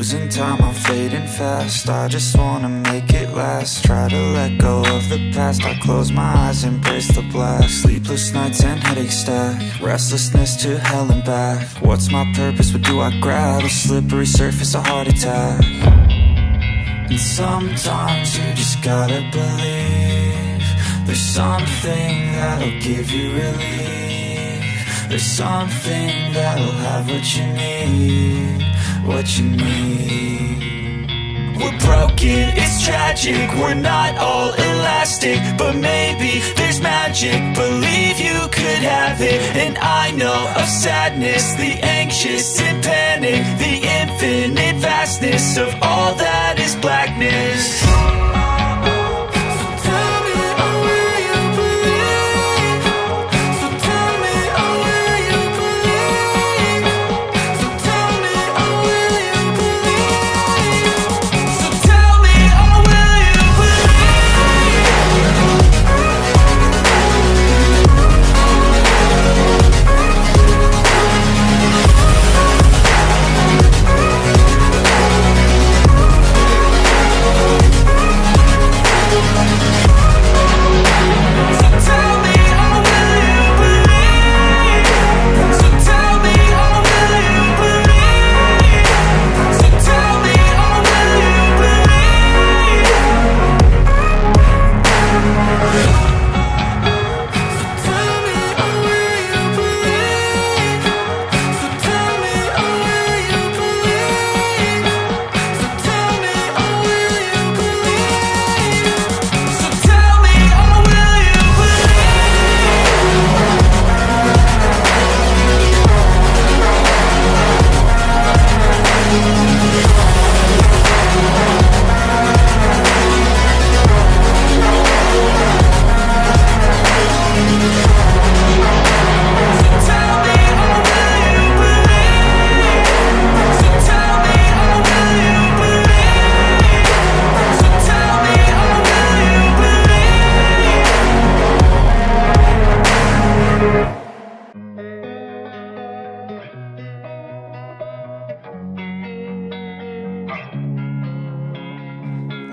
Losing time, I'm fading fast. I just wanna make it last. Try to let go of the past. I close my eyes, embrace the blast. Sleepless nights and headaches stack. Restlessness to hell and back. What's my purpose? What do I grab? A slippery surface, a heart attack. And sometimes you just gotta believe there's something that'll give you relief. There's something that'll have what you need, what you need. We're broken, it's tragic, we're not all elastic, but maybe there's magic. Believe you could have it. And I know of sadness, the anxious and panic, the infinite vastness of all that is blackness.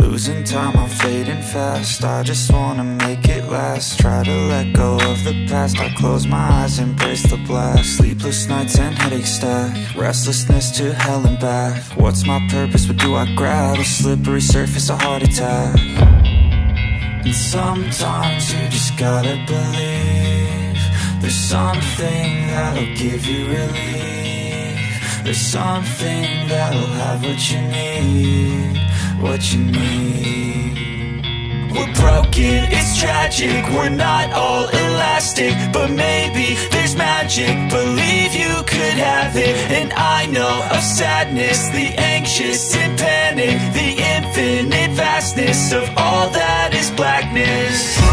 Losing time, I'm fading fast. I just wanna make it last. Try to let go of the past. I close my eyes, embrace the blast. Sleepless nights and headaches stack. Restlessness to hell and back. What's my purpose? What do I grab? A slippery surface, a heart attack. And sometimes you just gotta believe there's something that'll give you relief. There's something that'll have what you need, what you need. We're broken, it's tragic, we're not all elastic, but maybe there's magic. Believe you could have it. And I know of sadness, the anxious and panic, the infinite vastness of all that is blackness.